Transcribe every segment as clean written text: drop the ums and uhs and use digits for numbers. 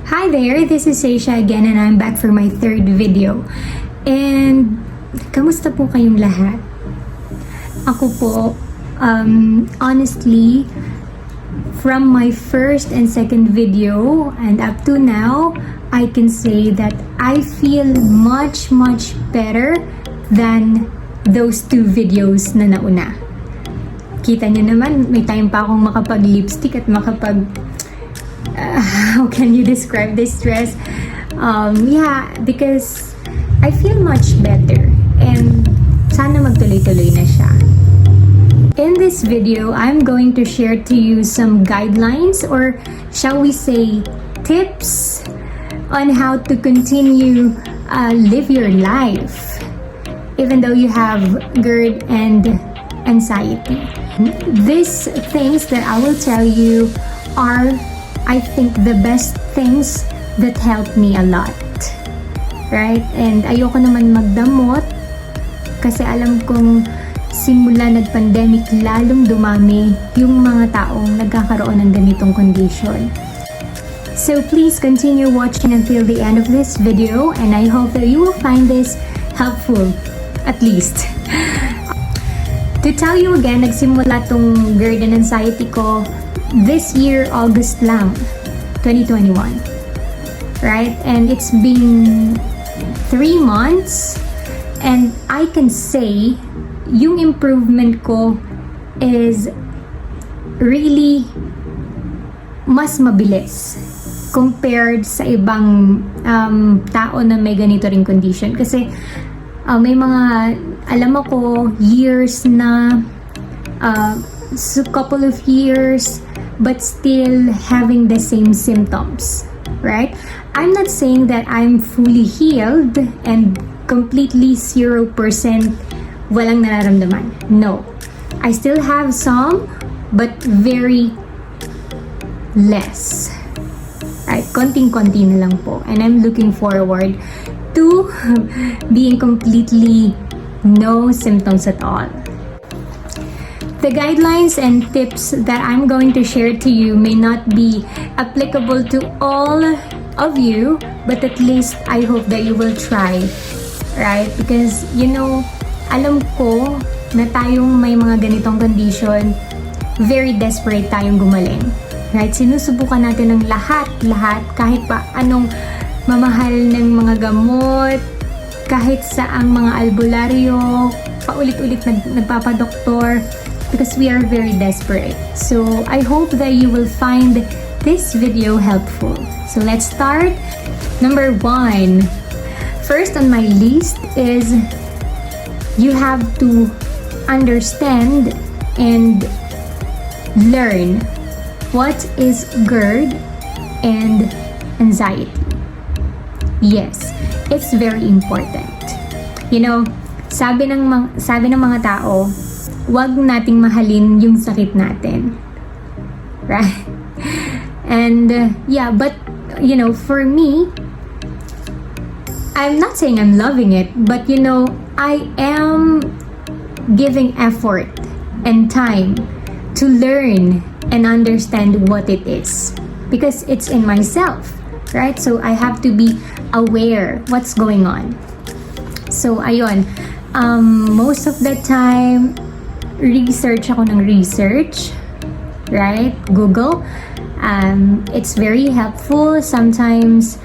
Hi there, this is Seisha again and I'm back for my third video. And kamusta po kayong lahat? Ako po, honestly, from my first and second video and up to now, I can say that I feel much better than those two videos na nauna. Kita niyo naman, may time pa akong makapag-lipstick at how can you describe this dress? Yeah, because I feel much better and sana magtuloy-tuloy na siya. In this video, I'm going to share to you some guidelines or shall we say tips on how to continue live your life even though you have GERD and anxiety. These things that I will tell you are, I think, the best things that helped me a lot. Right? And ayoko naman magdamot kasi alam kong simula nag-pandemic lalong dumami yung mga taong nagkakaroon ng ganitong condition. So please continue watching until the end of this video and I hope that you will find this helpful, at least. To tell you again, nagsimula tong GERD and anxiety ko this year, August lang, 2021. Right? And it's been 3 months and I can say yung improvement ko is really mas mabilis compared sa ibang tao na may ganito ring condition. Kasi may mga, alam ako, years na couple of years but still having the same symptoms, right? I'm not saying that I'm fully healed and completely 0% walang nararamdaman. No. I still have some, but very less. Right? Konting-konti na lang po. And I'm looking forward to being completely no symptoms at all. The guidelines and tips that I'm going to share to you may not be applicable to all of you, but at least I hope that you will try, right? Because, you know, alam ko na tayong may mga ganitong condition, very desperate tayong gumaling, right? Sinusubukan natin ng lahat, kahit pa anong mamahal ng mga gamot, kahit saang mga albularyo, paulit-ulit nagpapadoktor, because we are very desperate. So I hope that you will find this video helpful. So let's start. Number 1. First on my list is you have to understand and learn what is GERD and anxiety. Yes, it's very important. You know, sabi ng mga tao, wag nating mahalin yung sakit natin. Right? And yeah, but you know, for me, I'm not saying I'm loving it, but you know, I am giving effort and time to learn and understand what it is because it's in myself, right? So I have to be aware what's going on. So ayun, most of the time research ako ng research, right? Google. It's very helpful. Sometimes,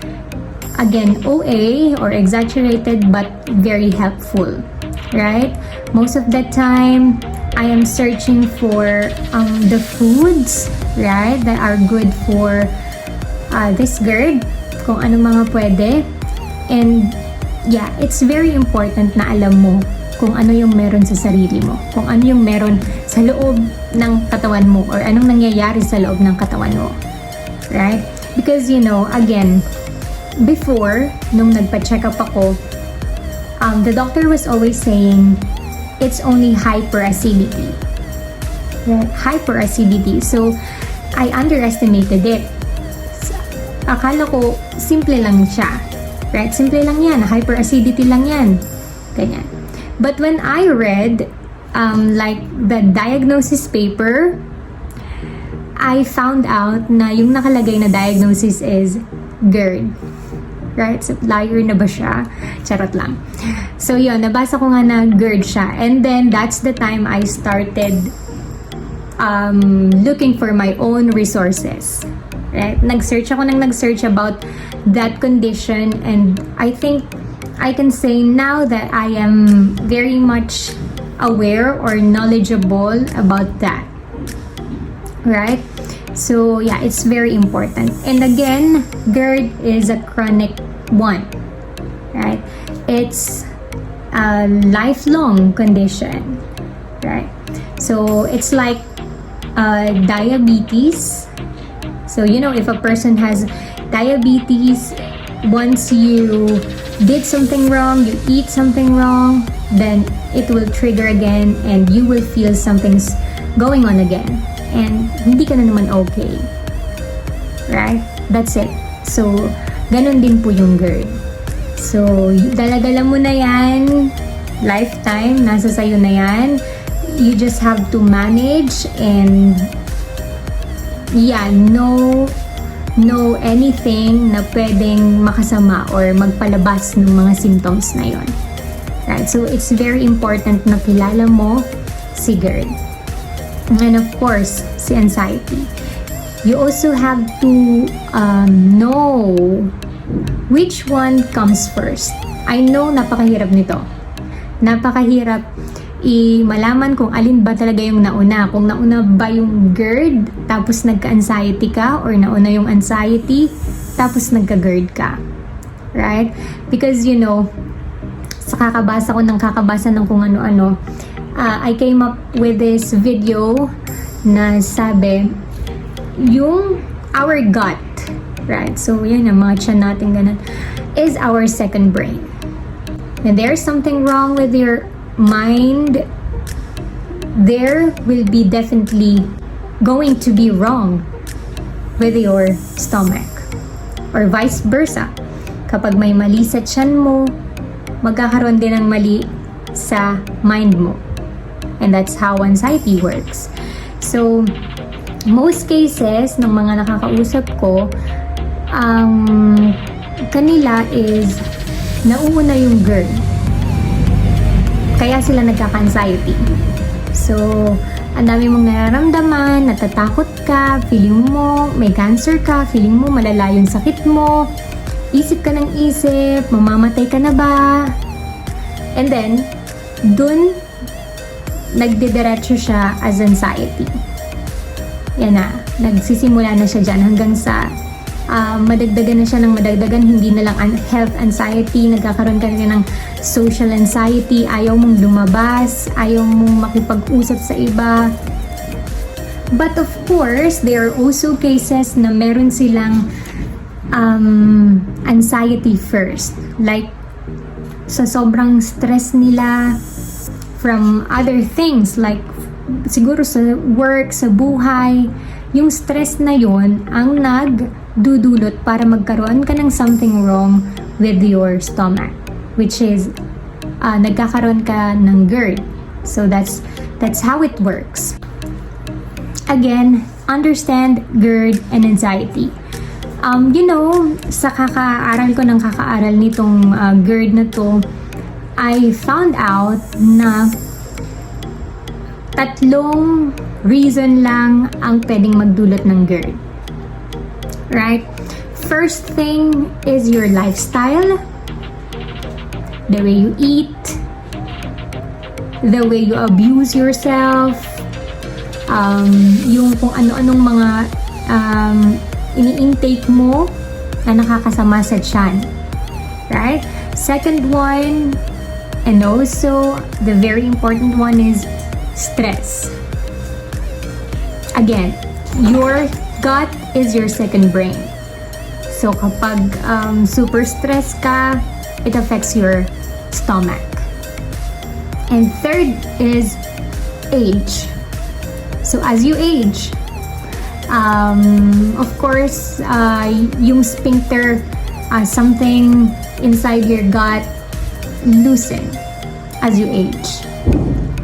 again, OA or exaggerated but very helpful, right? Most of the time, I am searching for the foods, right, that are good for this GERD, kung ano mga pwede. And yeah, it's very important na alam mo kung ano yung meron sa sarili mo, kung ano yung meron sa loob ng katawan mo or anong nangyayari sa loob ng katawan mo, right? Because you know, again, before, nung nagpa-check up ako, the doctor was always saying it's only hyperacidity, right? Hyperacidity. So I underestimated it. Akala ko simple lang siya, right? Simple lang yan, hyperacidity lang yan, ganyan. But when I read like the diagnosis paper, I found out na yung nakalagay na diagnosis is Gerd. Right? Supplier na ba siya? Charot lang. So yun, nabasa ko nga na Gerd siya. And then, that's the time I started looking for my own resources. Right? Nag-search about that condition, and I think I can say now that I am very much aware or knowledgeable about that. Right? So yeah, it's very important. And again, GERD is a chronic one. Right? It's a lifelong condition. Right? So it's like diabetes. So you know, if a person has diabetes, once you did something wrong, you eat something wrong, then it will trigger again and you will feel something's going on again. And hindi ka na naman okay. Right? That's it. So, ganun din po yung GERD. So, dala-dala mo na yan. Lifetime, nasa sayo na yan. You just have to manage and know anything na pwedeng makasama or magpalabas ng mga symptoms na yon. Right? So, it's very important na kilala mo si GERD. And of course, si anxiety. You also have to know which one comes first. I know napakahirap nito. Napakahirap malaman kung alin ba talaga yung nauna. Kung nauna ba yung GERD, tapos nagka-anxiety ka, or nauna yung anxiety, tapos nagka-GERD ka. Right? Because, you know, sa kakabasa ng kung ano-ano, I came up with this video na sabi, our gut, right? So, yan ang mga tiyan natin ganun, is our second brain. When there's something wrong with your mind, there will be definitely going to be wrong with your stomach, or vice versa. Kapag may mali sa tiyan mo, magkakaroon din ng mali sa mind mo. And that's how anxiety works. So, most cases ng mga nakakausap ko, kanila is nauuna yung GERD. Kaya sila nagkaka-anxiety. So, ang dami mong nararamdaman, natatakot ka, feeling mo may cancer ka, feeling mo malala yung sakit mo, isip ka ng isip, mamamatay ka na ba? And then, dun, nagdidiretso siya as anxiety. Yan na, nagsisimula na siya dyan hanggang sa madagdagan na siya ng madagdagan, hindi na lang health anxiety, nagkakaroon ka na ng social anxiety, ayaw mong lumabas, ayaw mong makipag-usap sa iba. But of course, there are also cases na meron silang anxiety first. Like, sa sobrang stress nila from other things, like siguro sa work, sa buhay, yung stress na yon ang nagdudulot para magkaroon ka ng something wrong with your stomach, which is nagkakaroon ka ng GERD. So that's how it works. Again, understand GERD and anxiety. You know, sa kakaaral nitong GERD na to, I found out na 3 reason lang ang pwedeng magdulot ng GERD. Right? First thing is your lifestyle, the way you eat, the way you abuse yourself, yung kung ano-anong mga ini-intake mo na nakakasama sa tiyan. Right? Second one, and also the very important one, is stress. Again, your gut is your second brain. So kapag super stress ka, it affects your stomach. And third is age. So as you age, of course, yung sphincter, something inside your gut loosen as you age.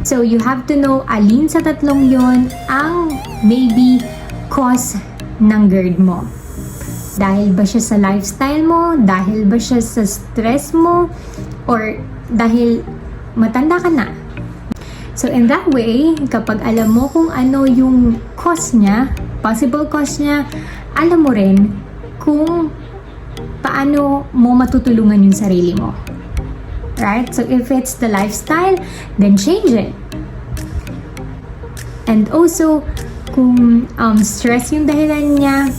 So you have to know alin sa 3 yon ang maybe cause ng GERD mo. Dahil ba siya sa lifestyle mo? Dahil ba siya sa stress mo? Or dahil matanda ka na? So in that way, kapag alam mo kung ano yung cause niya, possible cause niya, alam mo rin kung paano mo matutulungan yung sarili mo. Right? So if it's the lifestyle, then change it. And also, kung stress yung dahilan niya,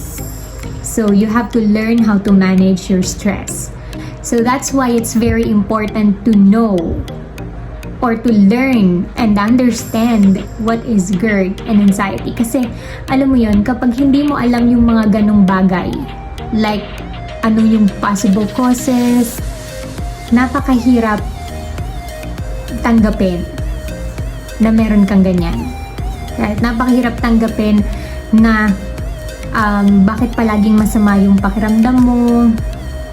so you have to learn how to manage your stress. So that's why it's very important to know or to learn and understand what is GERD and anxiety. Kasi alam mo yun, kapag hindi mo alam yung mga ganong bagay, like ano yung possible causes, napakahirap tanggapin na meron kang ganyan. Right? Napakahirap tanggapin na bakit palaging masama yung pakiramdam mo,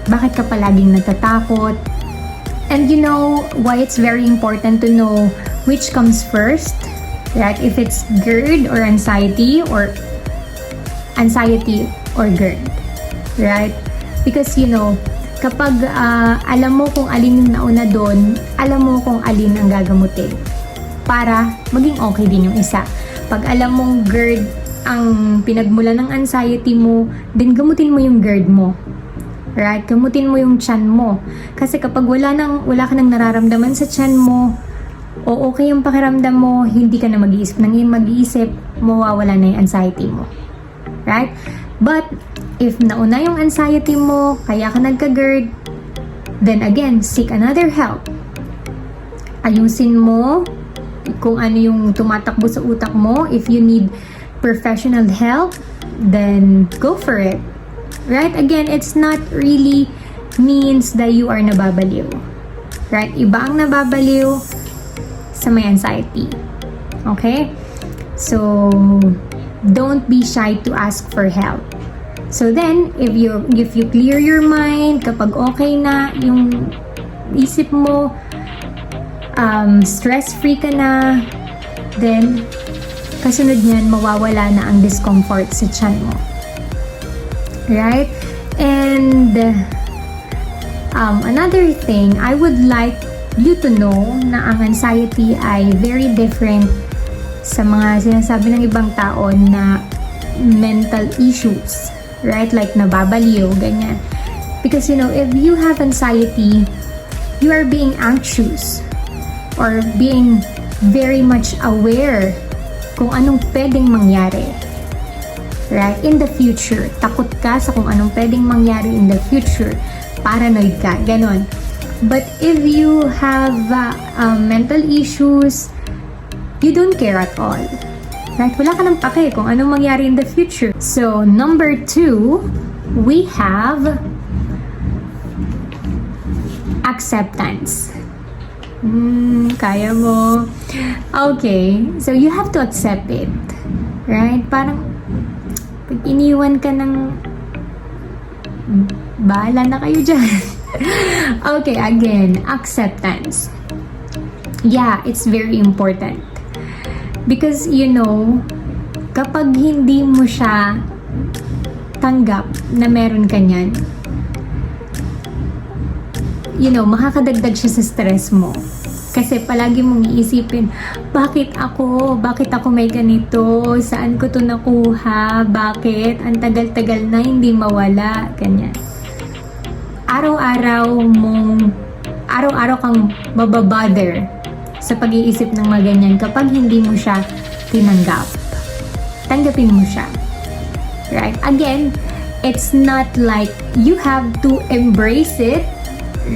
bakit ka palaging natatakot. And you know why it's very important to know which comes first, right? If it's GERD or anxiety or GERD, right? Because you know, kapag alam mo kung alin yung nauna doon, alam mo kung alin ang gagamutin para maging okay din yung isa. Pag alam mong GERD ang pinagmula ng anxiety mo, then gamutin mo yung GERD mo. Right? Gamutin mo yung tiyan mo. Kasi kapag wala ka nang nararamdaman sa tiyan mo, o okay yung pakiramdam mo, hindi ka na mag-iisip. Nang mag-iisip, mawawala na yung anxiety mo. Right? But, if nauna yung anxiety mo, kaya ka nagka-GERD, then again, seek another help. Ayusin mo kung ano yung tumatakbo sa utak mo. If you need professional help, then go for it. Right? Again, it's not really means that you are nababaliw. Right? Iba ang nababaliw sa may anxiety. Okay? So, don't be shy to ask for help. So then, if you clear your mind, kapag okay na yung isip mo, stress-free ka na, then, kasunod niyan, mawawala na ang discomfort sa tiyan mo. Right? And another thing, I would like you to know na ang anxiety ay very different sa mga sinasabi ng ibang tao na mental issues. Right? Like nababaliw, ganyan. Because you know, if you have anxiety, you are being anxious or being very much aware kung anong pwedeng mangyari. Right? In the future. Takot ka sa kung anong pwedeng mangyari in the future. Paranoid ka. Ganon. But if you have mental issues, you don't care at all. Right? Wala ka nang pake kung anong mangyari in the future. So, number 2, we have acceptance. Kaya mo. Okay. So, you have to accept it. Right? Parang pag iniwan ka ng bahala na kayo dyan. Okay, again, acceptance. Yeah, it's very important. Because, you know, kapag hindi mo siya tanggap na meron ka niyan, you know, makakadagdag siya sa stress mo. Kasi palagi mong iisipin, bakit ako may ganito? Saan ko to nakuha? Bakit? Ang tagal-tagal na hindi mawala. Ganyan. Araw-araw kang mababother sa pag-iisip ng mga ganyan kapag hindi mo siya tinanggap. Tanggapin mo siya. Right? Again, it's not like you have to embrace it.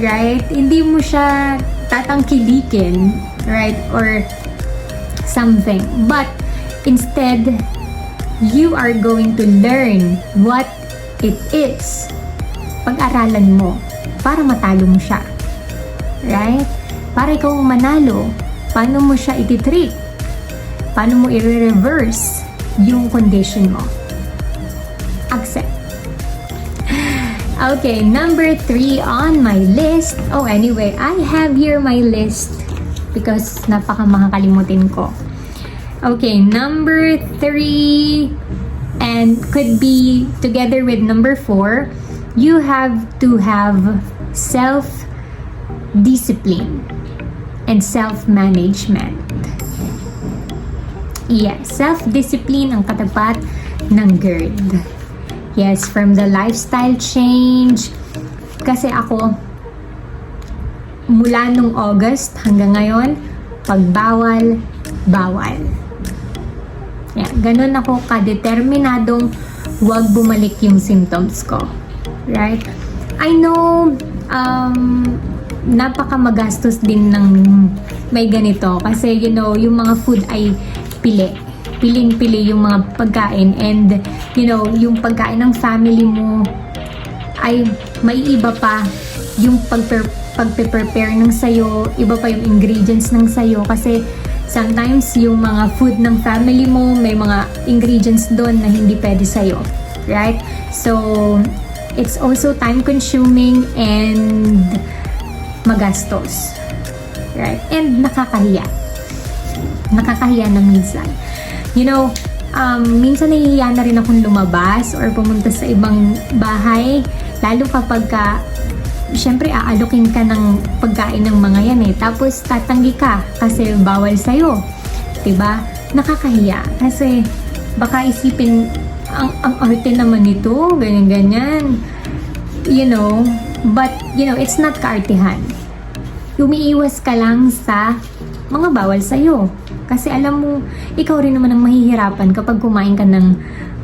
Right? Hindi mo siya tatangkilikin, right? Or something. But instead, you are going to learn what it is. Pag-aralan mo para matalo mo siya. Right? Para ikaw ang manalo, paano mo siya ititreat? Paano mo i-reverse yung condition mo? Accept. Okay, number 3 on my list. Oh, anyway, I have here my list because makakalimutin ko. Okay, number 3, And could be together with number 4, you have to have self-discipline and self-management. Yes, self-discipline ang katapat ng Gerd. Yes, from the lifestyle change. Kasi ako, mula nung August hanggang ngayon, pagbawal, bawal. Yeah, ganun ako kadeterminadong huwag bumalik yung symptoms ko. Right? I know, napaka magastos din ng may ganito. Kasi, yung mga food ay piling-pili yung mga pagkain, and yung pagkain ng family mo ay may iba pa yung pagpe-prepare ng sayo, iba pa yung ingredients ng sayo, kasi sometimes yung mga food ng family mo may mga ingredients doon na hindi pwede sayo, right? So it's also time consuming and magastos, right? And nakakahiya na minsan. Minsan nahihiya na rin akong lumabas or pumunta sa ibang bahay, lalo kapag syempre aalukin ka ng pagkain ng mga yan tapos tatanggi ka kasi bawal sa'yo, diba? Nakakahiya kasi baka isipin ang arte naman nito, ganyan-ganyan, but it's not kaartehan. Umiiwas ka lang sa mga bawal sa'yo. Kasi alam mo, ikaw rin naman ang mahihirapan kapag kumain ka ng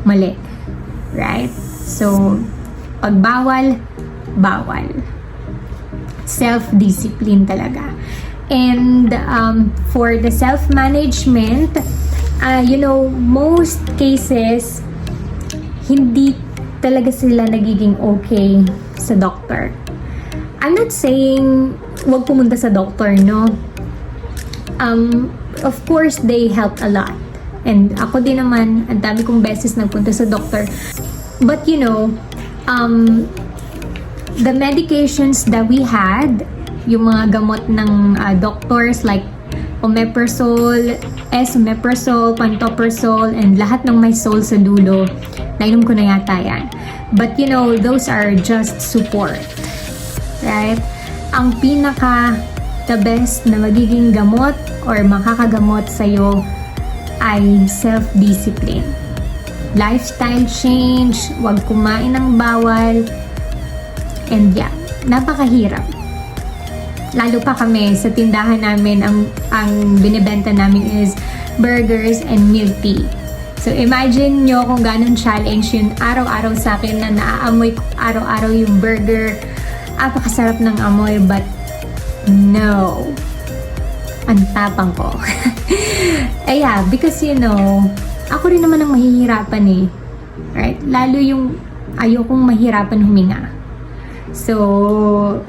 mali. Right? So, pag bawal, bawal. Self-discipline talaga. And for the self-management, most cases, hindi talaga sila nagiging okay sa doctor. I'm not saying huwag pumunta sa doctor, no? Of course, they help a lot. And ako din naman, ang dami kong beses nagpunta sa doctor. But the medications that we had, yung mga gamot ng doctors like omeprazole, esomeprazole, pantoprazole, and lahat ng may sol sa dulo, nainom ko na yata yan. But those are just support. Right? Ang the best na magiging gamot or makakagamot sa'yo ay self-discipline. Lifestyle change, huwag kumain ng bawal, and napakahirap. Lalo pa kami sa tindahan namin, ang binibenta namin is burgers and milk tea. So imagine nyo kung ganun challenge yun araw-araw sa akin na naaamoy ko araw-araw yung burger. Apakasarap ng amoy, but no. Ang tapang ko. Because ako rin naman ang mahihirapan right? Lalo yung ayokong mahirapan huminga. So,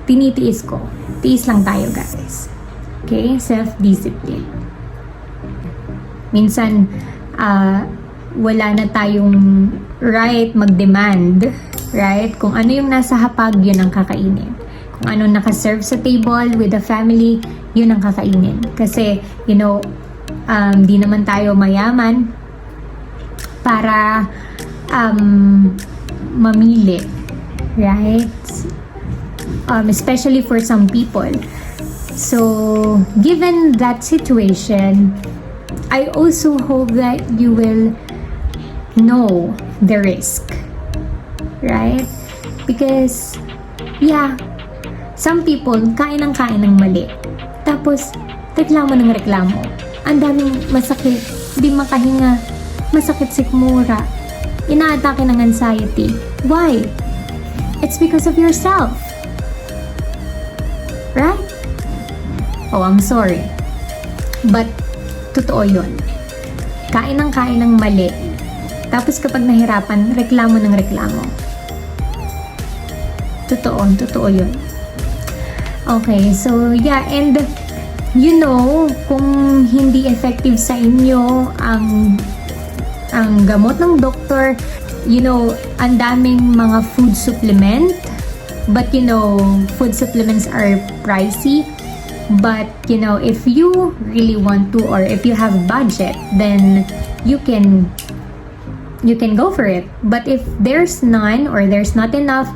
tinitiis ko. Tiis lang tayo, guys. Okay? Self-discipline. Minsan, wala na tayong right mag-demand, right? Kung ano yung nasa hapag, yun ang kakainin. Kung ano nakaserve sa table with the family, yun ang kakainin. Kasi, di naman tayo mayaman para mamili, right? Especially for some people. So, given that situation, I also hope that you will know the risk, right? Because, some people, kain ng mali. Tapos, reklamo ng reklamo. Ang daming masakit, di makahinga, masakit sikmura, inaatake ng anxiety. Why? It's because of yourself. Right? Oh, I'm sorry. But, totoo yun. Kain ng mali. Tapos kapag nahirapan, reklamo ng reklamo. Totoo yun. Okay, so and kung hindi effective sa inyo ang gamot ng doktor, ang daming mga food supplement, but food supplements are pricey. But if you really want to, or if you have budget, then you can you can go for it. But if there's none or there's not enough,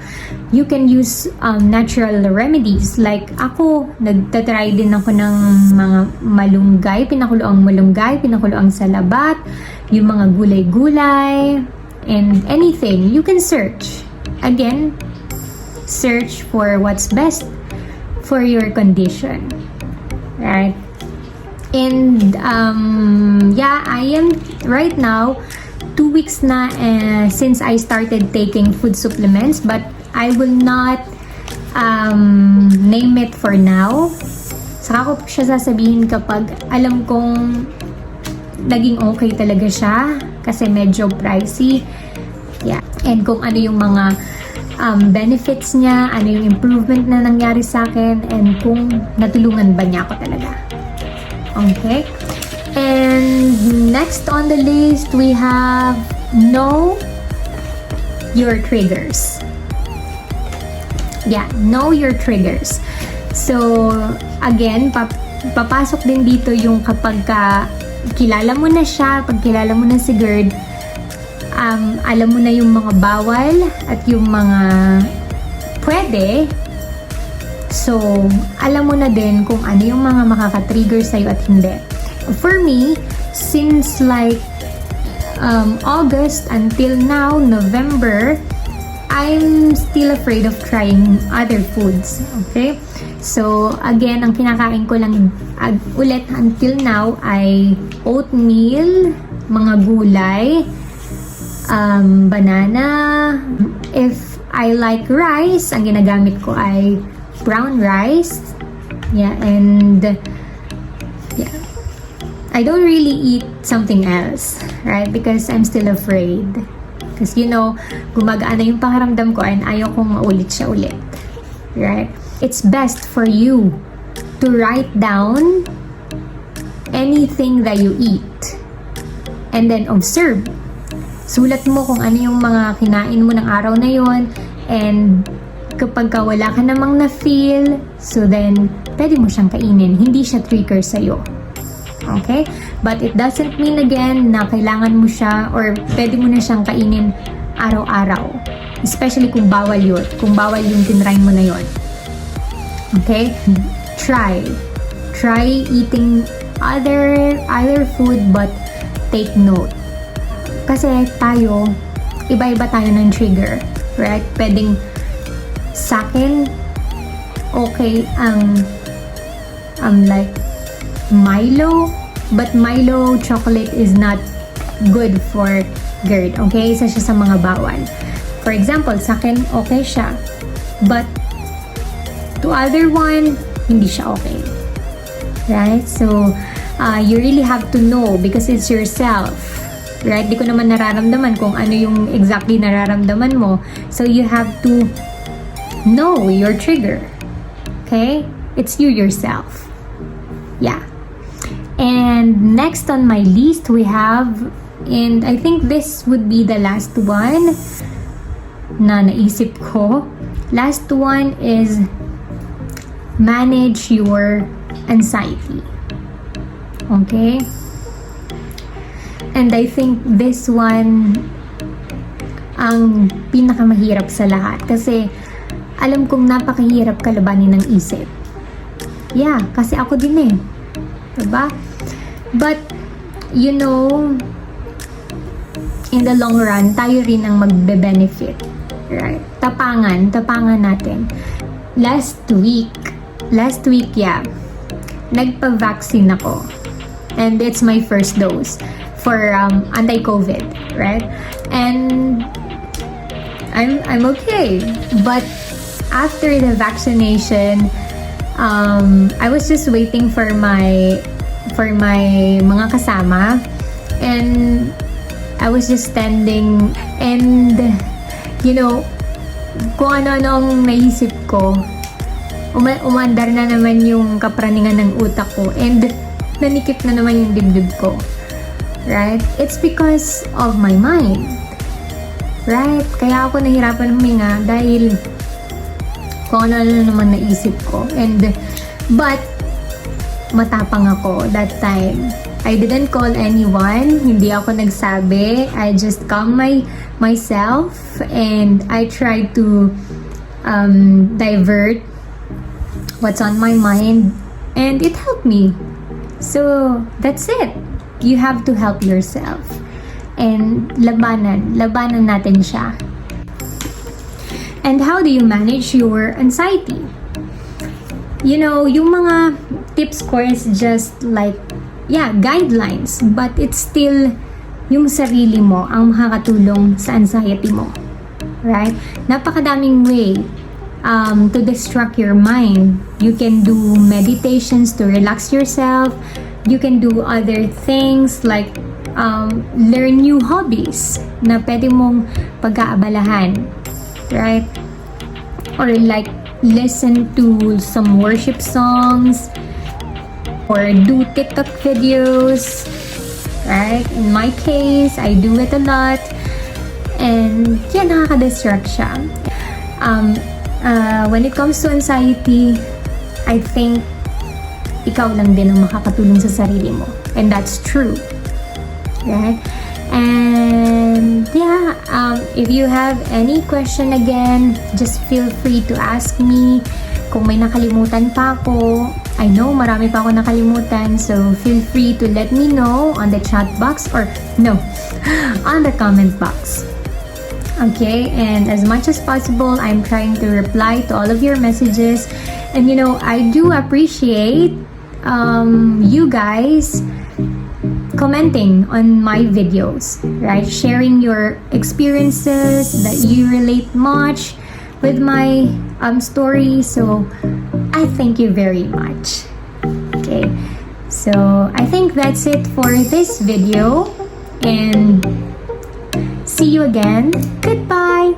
you can use natural remedies. Like ako, nagtatry din ako ng mga malunggay, pinakuloang malunggay, pinakuloang salabat, yung mga gulay-gulay, and anything. You can search. Again, search for what's best for your condition. Right? And yeah, I am right now 2 weeks na since I started taking food supplements, but I will not name it for now. Saka ko siya sasabihin kapag alam kong naging okay talaga siya, kasi medyo pricey. Yeah. And kung ano yung mga benefits niya, ano yung improvement na nangyari sa akin, and kung natulungan ba niya ako talaga. Okay? And next on the list, we have know your triggers. Yeah, know your triggers. So, again, papasok din dito yung kapag kilala mo na siya, pag kilala mo na si Gerd, alam mo na yung mga bawal at yung mga pwede. So, alam mo na din kung ano yung mga makaka-trigger sa'yo at hindi. For me, since like August until now, November, I'm still afraid of trying other foods. Okay? So, again, ang kinakain ko lang ulit until now ay oatmeal, mga gulay, banana. If I like rice, ang ginagamit ko ay brown rice. Yeah, and yeah, I don't really eat something else, right? Because I'm still afraid. Because gumagaan na yung pakiramdam ko and ayaw kong maulit siya ulit. Right? It's best for you to write down anything that you eat and then observe. Sulat mo kung ano yung mga kinain mo ng araw na yon, and kapag wala ka namang na-feel, so then, pwede mo siyang kainin. Hindi siya trigger sa'yo. Okay? But it doesn't mean again na kailangan mo siya or pwede mo na siyang kainin araw-araw. Especially kung bawal yun. Kung bawal yung tinry mo na yun. Okay? Try eating other food, but take note. Kasi tayo, iba-iba tayo ng trigger. Right? Pwedeng sa akin, okay ang like Milo, but Milo chocolate is not good for Gerd. Okay? Isa siya sa mga bawal. For example, sa akin, okay siya. But to other one, hindi siya okay. Right? So, you really have to know because it's yourself. Right? Di ko naman nararamdaman kung ano yung exactly nararamdaman mo. So, you have to know your trigger. Okay? It's you yourself. Yeah. And next on my list, we have, and I think this would be the last one na naisip ko. Last one is manage your anxiety. Okay? And I think this one ang pinakamahirap sa lahat kasi alam kong napakahirap kalabanin ng isip. Yeah, kasi ako din eh. Diba? But, in the long run, tayo rin ang magbe-benefit. Right? Tapangan natin. Last week, yeah, nagpa-vaccine ako. And it's my first dose for anti-COVID, right? And I'm okay. But after the vaccination, I was just waiting for my mga kasama, and I was just standing, and kung ano-anong naisip ko, umandar na naman yung kapraningan ng utak ko, and nanikip na naman yung dibdib ko. Right? It's because of my mind. Right? Kaya ako nahirapan huminga dahil kung ano naman naisip ko. But matapang ako that time. I didn't call anyone. Hindi ako nagsabi. I just calm myself and I try to divert what's on my mind, and it helped me. So, that's it. You have to help yourself. And labanan natin siya. And how do you manage your anxiety? You know, yung mga tips ko is just like, guidelines, but it's still yung sarili mo ang makakatulong sa anxiety mo. Right? Napakadaming way to distract your mind. You can do meditations to relax yourself. You can do other things like learn new hobbies na pwede mong pag-aabalahan. Right? Or like listen to some worship songs or do TikTok videos. Right? In my case, I do it a lot. And nakaka-distract siya. When it comes to anxiety, I think ikaw lang din ang makakatulong sa sarili mo. And that's true. Right? And if you have any question again, just feel free to ask me. Kung may nakalimutan pa ako, I know marami pa ako nakalimutan, so feel free to let me know on the chat box or on the comment box. Okay, and as much as possible, I'm trying to reply to all of your messages. And I do appreciate you guys commenting on my videos, right? Sharing your experiences, that you relate much with my story. So I thank you very much. Okay, so I think that's it for this video, and see you again. Goodbye.